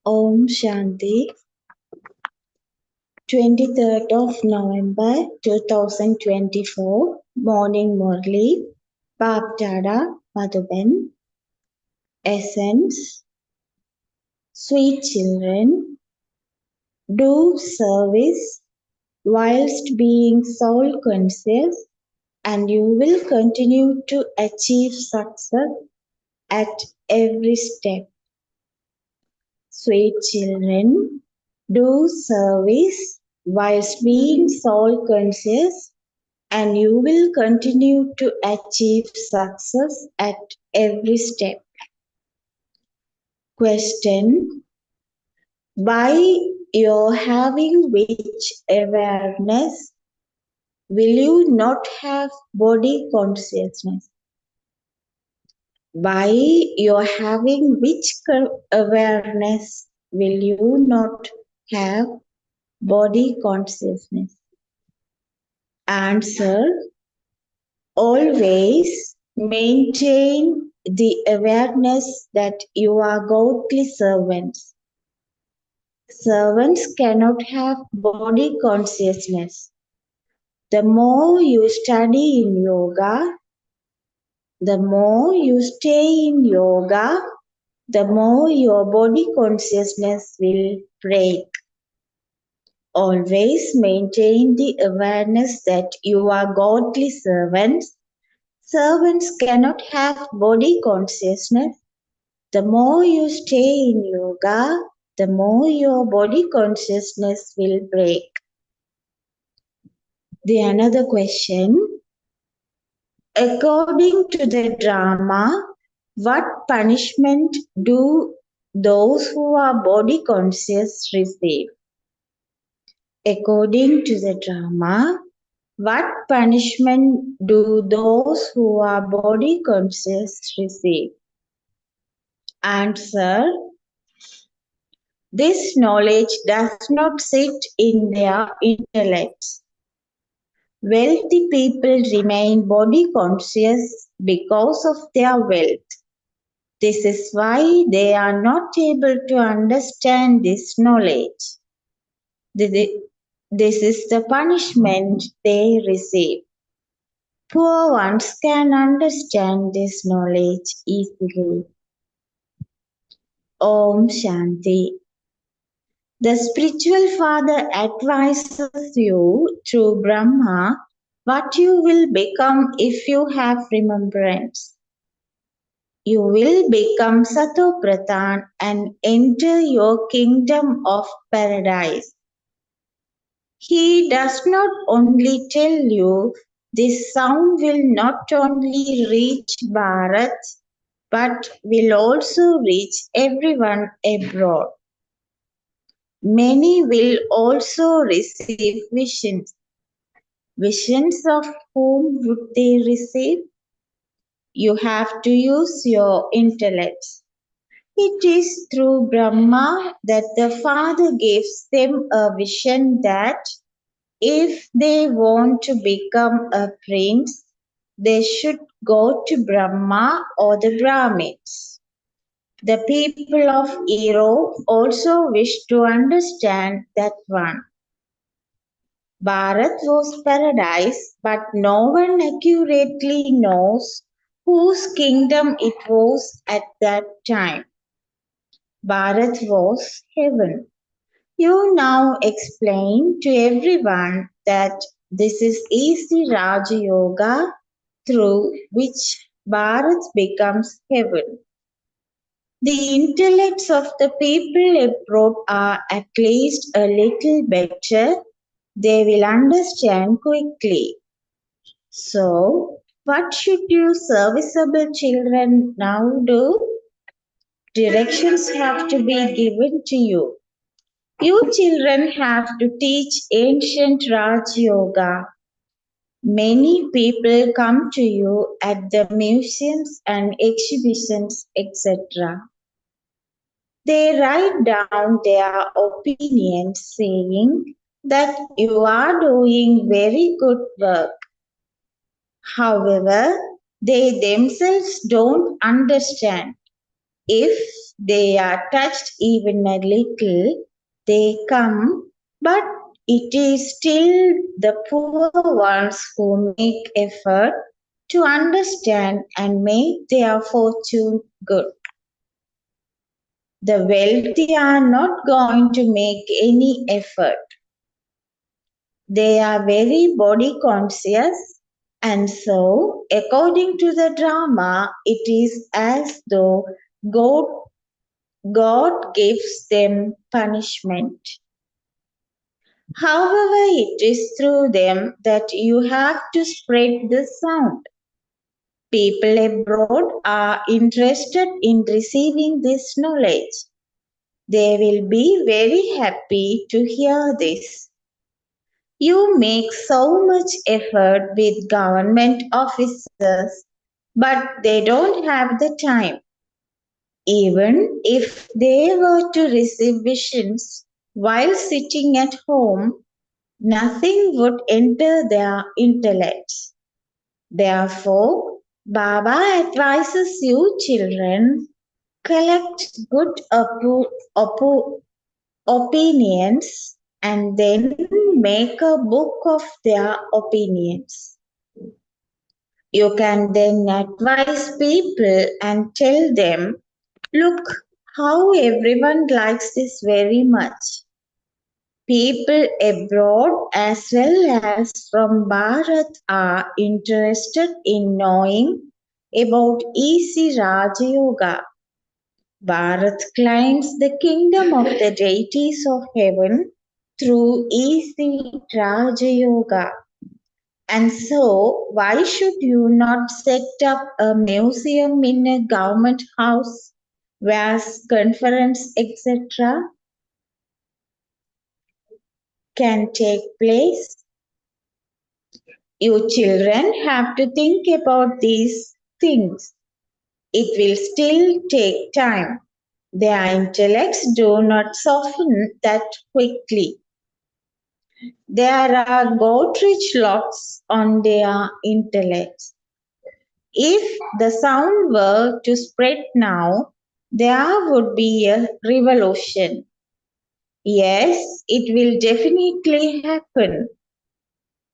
Om Shanti, 23rd of November 2024, Morning Murli, Baptada, Madhuban, Essence, Sweet children, do service whilst being soul conscious, and you will continue to achieve success at every step. Sweet children, do service whilst being soul conscious, and you will continue to achieve success at every step. Question: by your having which awareness will you not have body consciousness? By your having which awareness will you not have body consciousness? Answer: always maintain the awareness that you are godly servants. Servants cannot have body consciousness. The more you study in yoga, the more you stay in yoga, the more your body consciousness will break. Always maintain the awareness that you are godly servants. Servants cannot have body consciousness. The more you stay in yoga, the more your body consciousness will break. The another question: according to the drama, what punishment do those who are body conscious receive? According to the drama, what punishment do those who are body conscious receive? Answer: this knowledge does not sit in their intellects. Wealthy people remain body conscious because of their wealth. This is why they are not able to understand this knowledge. This is the punishment they receive. Poor ones can understand this knowledge easily. Om Shanti. The spiritual father advises you through Brahma what you will become if you have remembrance. You will become Satopradhan and enter your kingdom of paradise. He does not only tell you this sound will not only reach Bharat but will also reach everyone abroad. Many will also receive visions. Visions of whom would they receive? You have to use your intellect. It is through Brahma that the Father gives them a vision that if they want to become a prince, they should go to Brahma or the Brahmins. The people of Europe also wish to understand that one. Bharat was paradise, but no one accurately knows whose kingdom it was at that time. Bharat was heaven. You now explain to everyone that this is easy Raja Yoga through which Bharat becomes heaven. The intellects of the people abroad are at least a little better. They will understand quickly. So, what should you serviceable children now do? Directions have to be given to you. You children have to teach ancient Raj Yoga. Many people come to you at the museums and exhibitions, etc. They write down their opinions saying that you are doing very good work. However, they themselves don't understand. If they are touched even a little, they come, but it is still the poor ones who make effort to understand and make their fortune good. The wealthy are not going to make any effort. They are very body conscious, and so, according to the drama, it is as though God, God gives them punishment. However, it is through them that you have to spread the sound. People abroad are interested in receiving this knowledge. They will be very happy to hear this. You make so much effort with government officers, but they don't have the time. Even if they were to receive visions while sitting at home, nothing would enter their intellects. Therefore, Baba advises you children, collect good opinions and then make a book of their opinions. You can then advise people and tell them, look how everyone likes this very much. People abroad as well as from Bharat are interested in knowing about easy Raja Yoga. Bharat claims the kingdom of the deities of heaven through easy Raja Yoga. And so, why should you not set up a museum in a government house where conference etc. can take place? You children have to think about these things. It will still take time. Their intellects do not soften that quickly. There are goldrich locks on their intellects. If the sound were to spread now, there would be a revolution. Yes, it will definitely happen.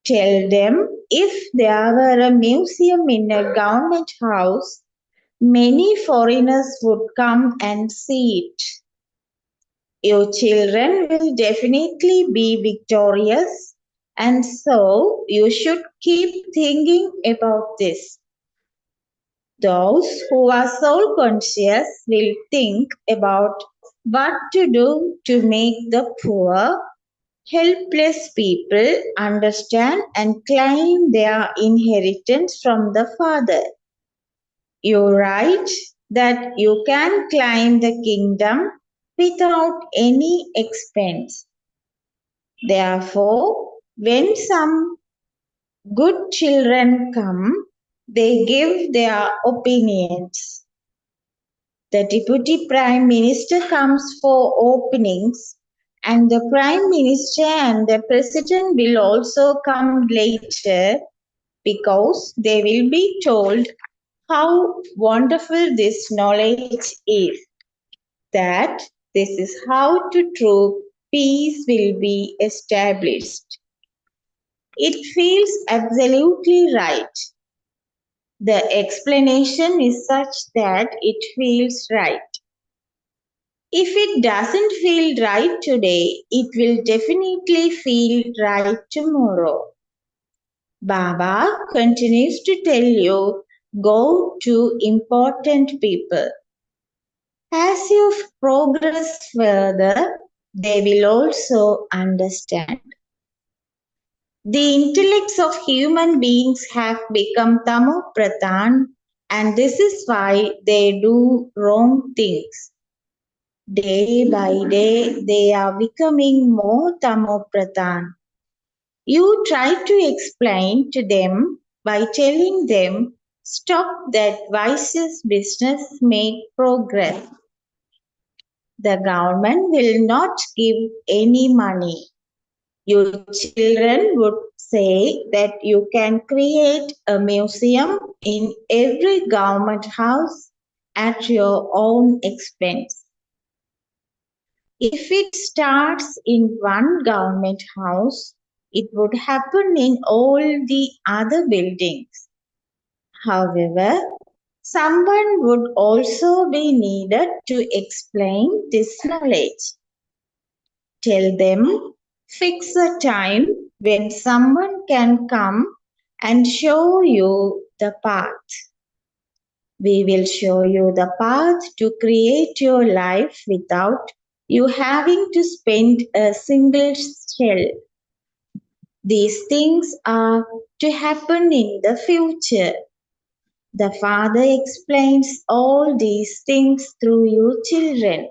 Tell them if there were a museum in a government house, many foreigners would come and see it. Your children will definitely be victorious, and so you should keep thinking about this. Those who are soul conscious will think about what to do to make the poor, helpless people understand and claim their inheritance from the Father. You write that you can claim the kingdom without any expense. Therefore, when some good children come, they give their opinions. The Deputy Prime Minister comes for openings, and the Prime Minister and the President will also come later because they will be told how wonderful this knowledge is, that this is how to true peace will be established. It feels absolutely right. The explanation is such that it feels right. If it doesn't feel right today, it will definitely feel right tomorrow. Baba continues to tell you, go to important people. As you progress further, they will also understand. The intellects of human beings have become tamo pradhan, and this is why they do wrong things. Day by day, they are becoming more tamo pradhan. You try to explain to them by telling them, stop that vicious business, make progress. The government will not give any money. Your children would say that you can create a museum in every government house at your own expense. If it starts in one government house, it would happen in all the other buildings. However, someone would also be needed to explain this knowledge. Tell them, fix a time when someone can come and show you the path. We will show you the path to create your life without you having to spend a single shell. These things are to happen in the future. The Father explains all these things through you children.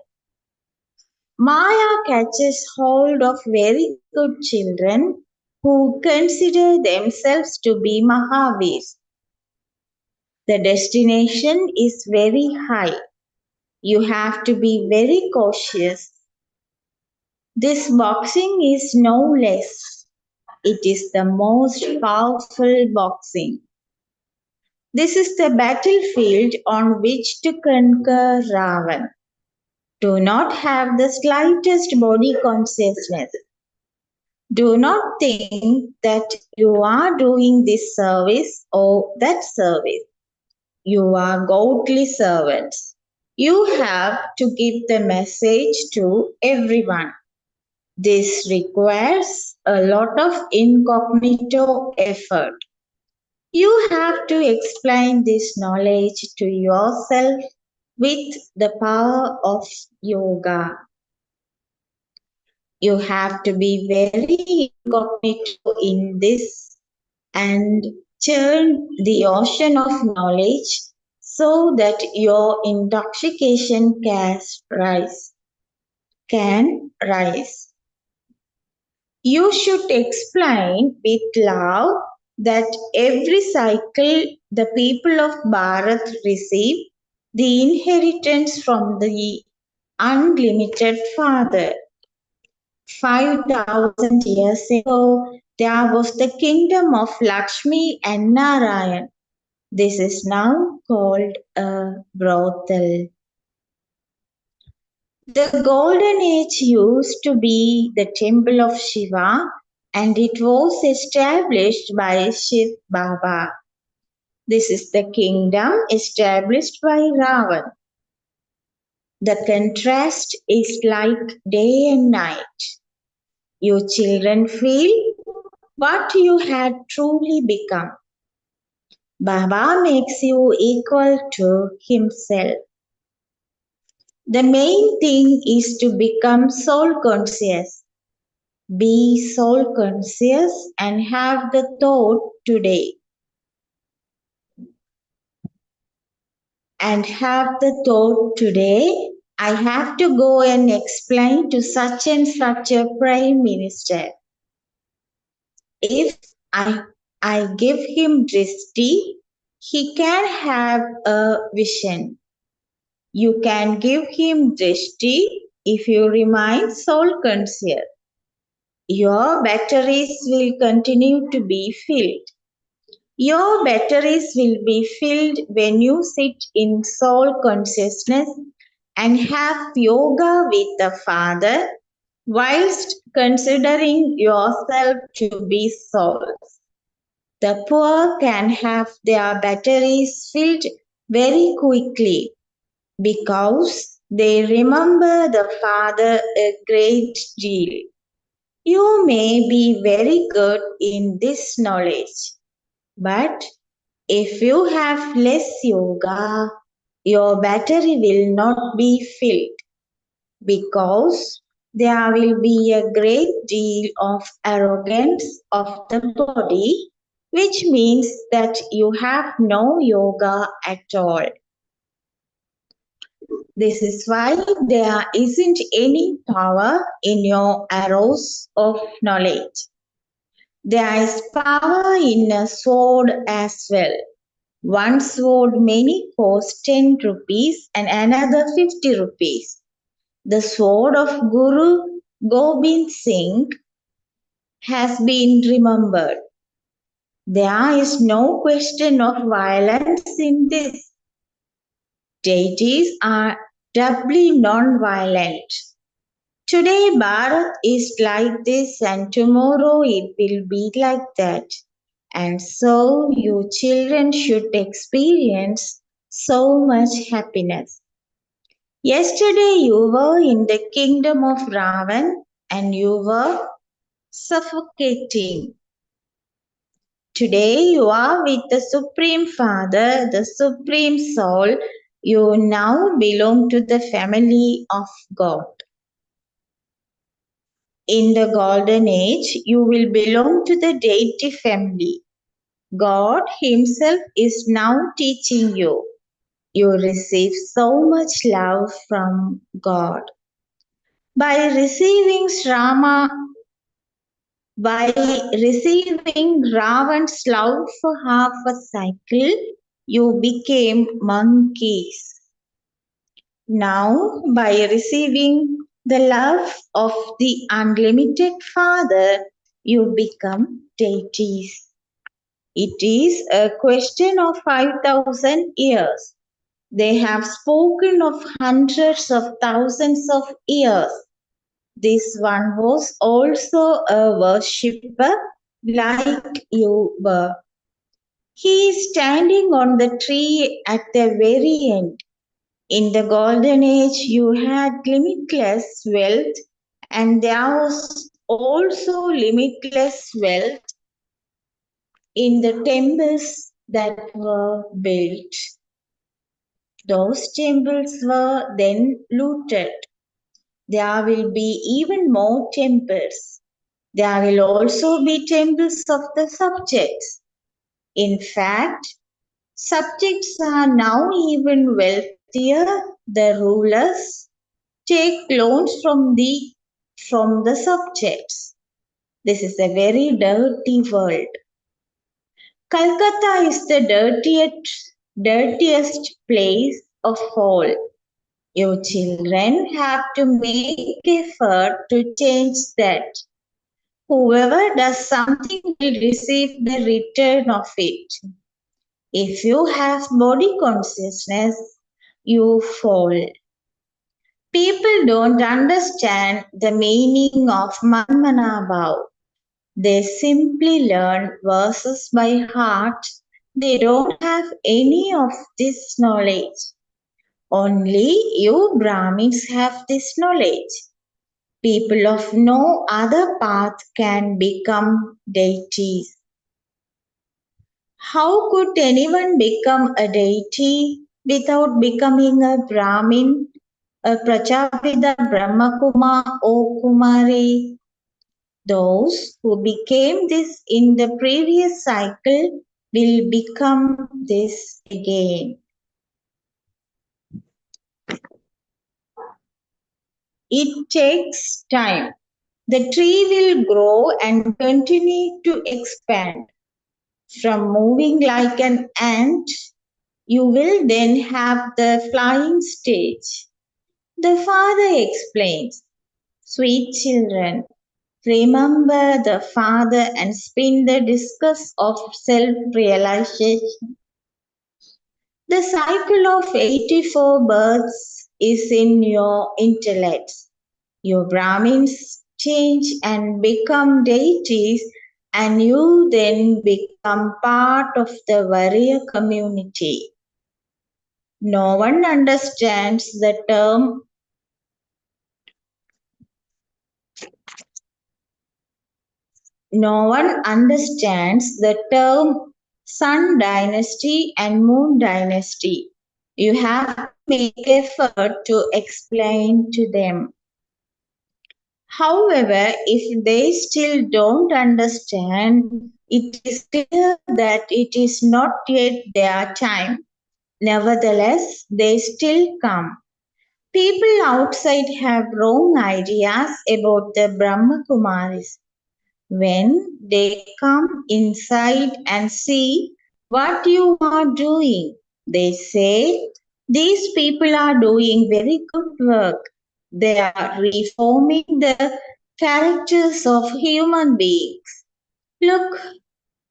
Maya catches hold of very good children who consider themselves to be Mahavirs. The destination is very high. You have to be very cautious. This boxing is no less. It is the most powerful boxing. This is the battlefield on which to conquer Ravan. Do not have the slightest body consciousness. Do not think that you are doing this service or that service. You are godly servants. You have to give the message to everyone. This requires a lot of incognito effort. You have to explain this knowledge to yourself with the power of yoga. You have to be very incognito in this and churn the ocean of knowledge so that your intoxication can rise. You should explain with love that every cycle the people of Bharat receive the inheritance from the unlimited Father. 5,000 years ago, there was the kingdom of Lakshmi and Narayan. This is now called a brothel. The golden age used to be the temple of Shiva and it was established by Shiv Baba. This is the kingdom established by Ravan. The contrast is like day and night. You children feel what you had truly become. Baba makes you equal to himself. The main thing is to become soul conscious. Be soul conscious and have the thought today. I have to go and explain to such and such a prime minister. If I give him drishti, he can have a vision. You can give him drishti if you remain soul conscious. Your batteries will continue to be filled. Your batteries will be filled when you sit in soul consciousness and have yoga with the Father whilst considering yourself to be souls. The poor can have their batteries filled very quickly because they remember the Father a great deal. You may be very good in this knowledge, but if you have less yoga, your battery will not be filled because there will be a great deal of arrogance of the body, which means that you have no yoga at all. This is why there isn't any power in your arrows of knowledge. There is power in a sword as well. One sword may cost 10 rupees and another 50 rupees. The sword of Guru Gobind Singh has been remembered. There is no question of violence in this. Deities are doubly non-violent. Today Bharat is like this and tomorrow it will be like that. And so you children should experience so much happiness. Yesterday you were in the kingdom of Ravan and you were suffocating. Today you are with the Supreme Father, the Supreme Soul. You now belong to the family of God. In the golden age, you will belong to the deity family. God Himself is now teaching you. You receive so much love from God. By receiving Rama, by receiving Ravan's love for half a cycle, you became monkeys. Now, by receiving the love of the unlimited Father, you become deities. It is a question of 5,000 years. They have spoken of hundreds of thousands of years. This one was also a worshipper like you were. He is standing on the tree at the very end. In the golden age, you had limitless wealth, and there was also limitless wealth in the temples that were built. Those temples were then looted. There will be even more temples. There will also be temples of the subjects. In fact, subjects are now even wealthier. The rulers take loans from the subjects. This is a very dirty world. Calcutta is the dirtiest place of all. Your children have to make effort to change that. Whoever does something will receive the return of it. If you have body consciousness, you fall. People don't understand the meaning of Manmanabhav. They simply learn verses by heart. They don't have any of this knowledge. Only you Brahmins have this knowledge. People of no other path can become deities. How could anyone become a deity without becoming a Brahmin, a Prajapita, Brahmakuma, or Kumari? Those who became this in the previous cycle will become this again. It takes time. The tree will grow and continue to expand. From moving like an ant, you will then have the flying stage. The father explains, sweet children, remember the father and spin the discus of self-realization. The cycle of 84 births is in your intellect. Your Brahmins change and become deities, and you then become part of the warrior community. No one understands the term sun dynasty and moon dynasty. You have to make effort to explain to them. However, if they still don't understand, it is clear that it is not yet their time. Nevertheless, they still come. People outside have wrong ideas about the Brahma Kumaris. When they come inside and see what you are doing, they say, these people are doing very good work. They are reforming the characters of human beings. Look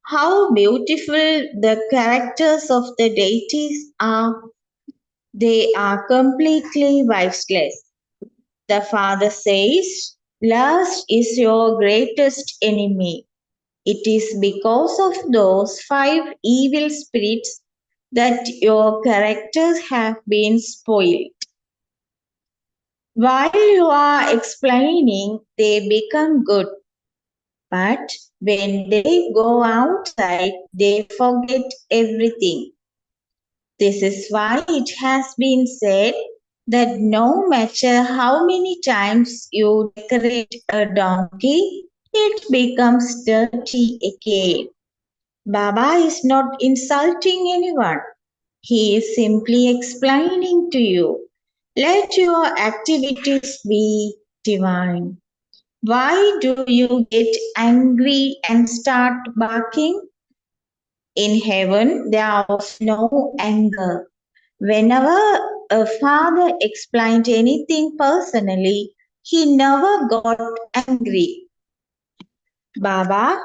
how beautiful the characters of the deities are. They are completely viceless. The father says, lust is your greatest enemy. It is because of those 5 evil spirits that your characters have been spoiled. While you are explaining, they become good. But when they go outside, they forget everything. This is why it has been said that no matter how many times you decorate a donkey, it becomes dirty again. Baba is not insulting anyone. He is simply explaining to you. Let your activities be divine. Why do you get angry and start barking? In heaven, there was no anger. Whenever a father explained anything personally, he never got angry. Baba,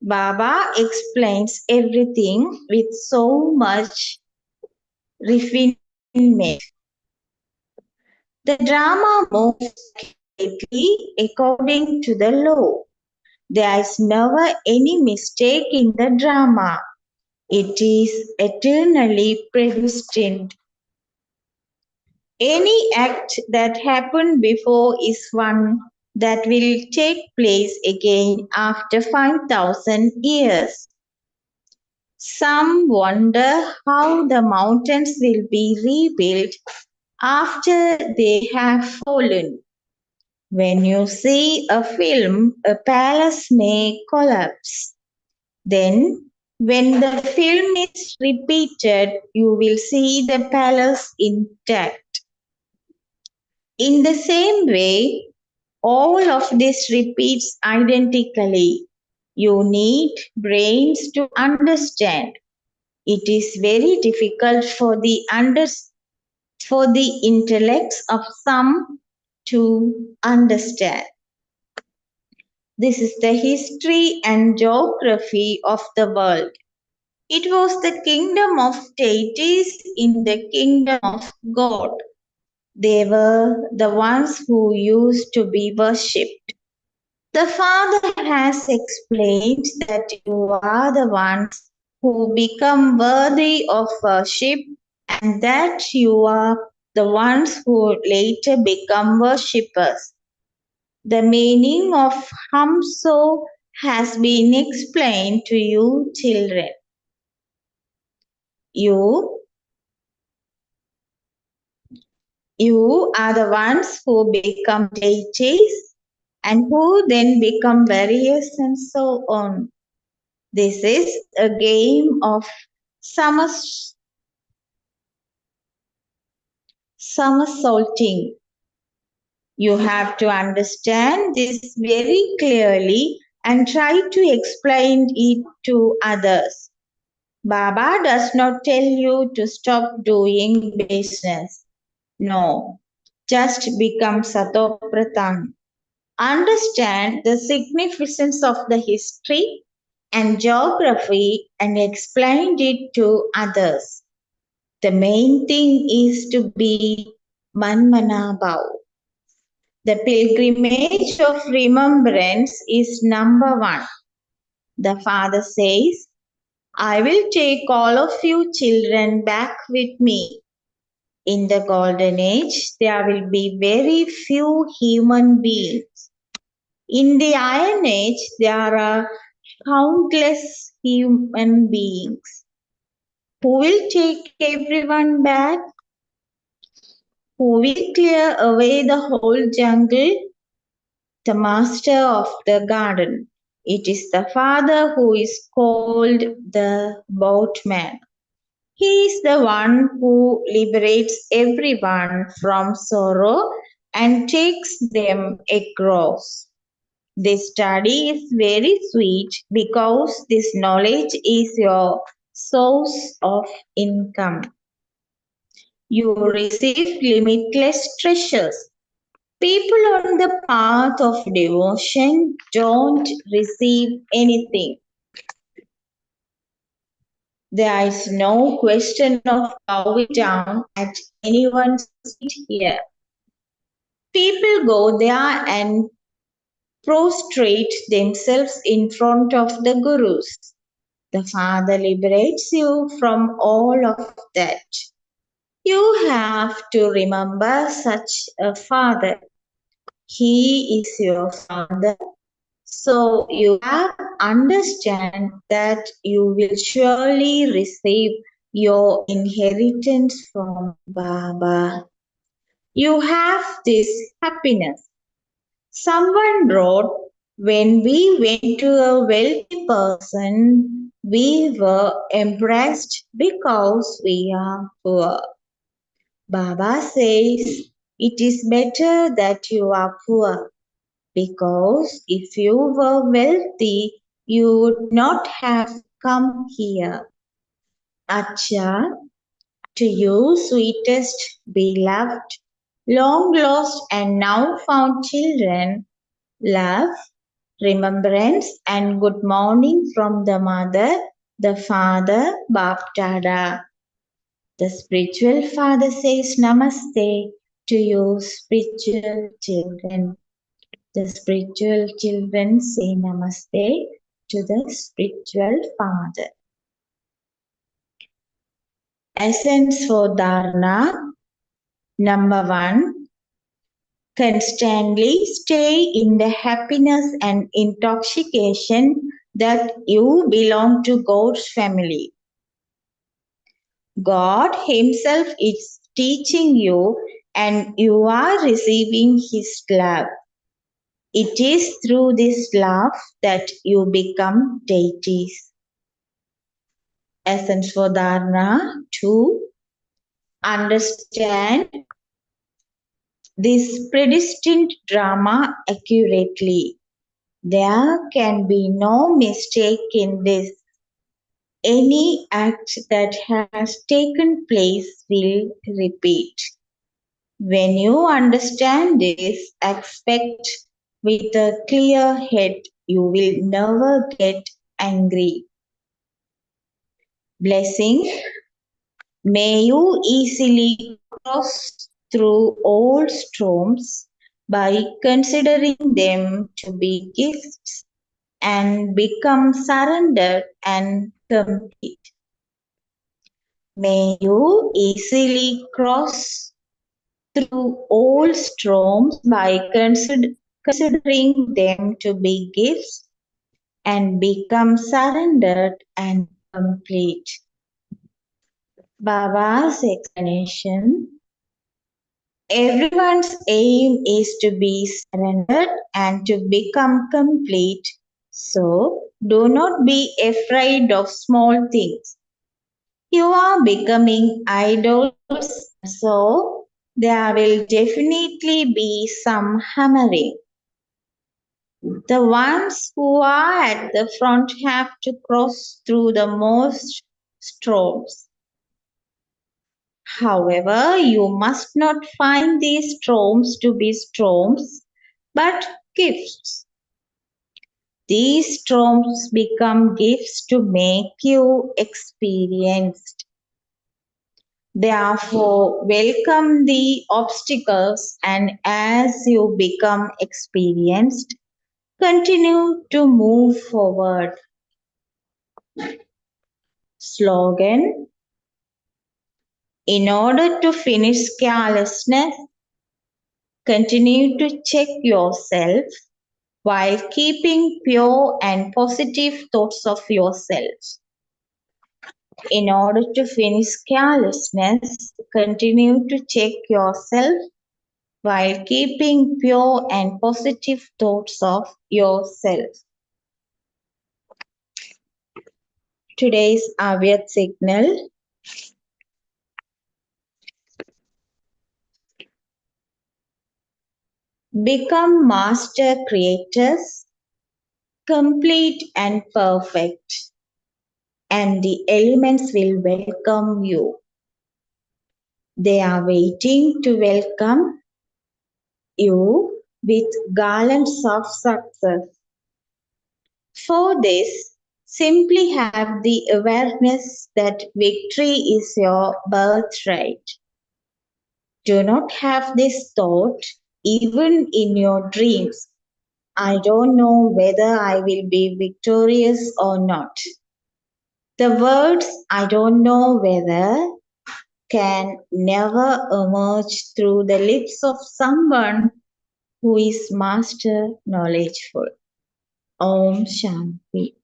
Baba explains everything with so much refinement. The drama moves accurately according to the law. There is never any mistake in the drama. It is eternally predestined. Any act that happened before is one that will take place again after 5,000 years. Some wonder how the mountains will be rebuilt after they have fallen. When you see a film, a palace may collapse. Then, when the film is repeated, you will see the palace intact. In the same way, all of this repeats identically. You need brains to understand. It is very difficult for the intellects of some to understand. This is the history and geography of the world. It was the kingdom of deities in the kingdom of God. They were the ones who used to be worshipped. The Father has explained that you are the ones who become worthy of worship and that you are the ones who later become worshippers. The meaning of Hamso has been explained to you, children. You, you are the ones who become deities and who then become various and so on. This is a game of somersaulting. You have to understand this very clearly and try to explain it to others. Baba does not tell you to stop doing business. No, just become Satopratam. Understand the significance of the history and geography and explain it to others. The main thing is to be Manmanabhav. The pilgrimage of remembrance is number one. The father says, I will take all of you children back with me. In the golden age, there will be very few human beings. In the iron age, there are countless human beings. Who will take everyone back? Who will clear away the whole jungle? The master of the garden. It is the father who is called the boatman. He is the one who liberates everyone from sorrow and takes them across. This study is very sweet because this knowledge is your source of income. You receive limitless treasures. People on the path of devotion don't receive anything. There is no question of bowing down at anyone's feet here. People go there and prostrate themselves in front of the gurus. The Father liberates you from all of that. You have to remember such a Father. He is your Father. So you have to understand that you will surely receive your inheritance from Baba. You have this happiness. Someone wrote, When we went to a wealthy person, we were embarrassed because we are poor. Baba says it is better that you are poor because if you were wealthy, you would not have come here. Acha, to you, sweetest, beloved, long lost and now found children, love, remembrance, and good morning from the mother, the father, Baptada. The spiritual father says namaste to you, spiritual children. The spiritual children say namaste to the spiritual father. Essence for Dharana. Number one, constantly stay in the happiness and intoxication that you belong to God's family. God Himself is teaching you and you are receiving His love. It is through this love that you become deities. Essence for Dharana 2. Understand this predestined drama accurately. There can be no mistake in this. Any act that has taken place will repeat. When you understand this aspect with a clear head, you will never get angry. Blessing, may you easily cross through old storms by considering them to be gifts and become surrendered and complete. May you easily cross through old storms by considering them to be gifts and become surrendered and complete. Baba's explanation. Everyone's aim is to be surrendered and to become complete. So do not be afraid of small things. You are becoming idols, so there will definitely be some hammering. The ones who are at the front have to cross through the most storms. However, you must not find these storms to be storms, but gifts. These storms become gifts to make you experienced. Therefore, welcome the obstacles and as you become experienced, continue to move forward. Slogan. In order to finish carelessness, continue to check yourself while keeping pure and positive thoughts of yourself. In order to finish carelessness, continue to check yourself while keeping pure and positive thoughts of yourself. Today's Avyat signal. Become master creators, complete and perfect, and the elements will welcome you. They are waiting to welcome you with garlands of success. For this, simply have the awareness that victory is your birthright. Do not have this thought even in your dreams. I don't know whether I will be victorious or not. The words I don't know whether can never emerge through the lips of someone who is master knowledgeful. Om Shanti.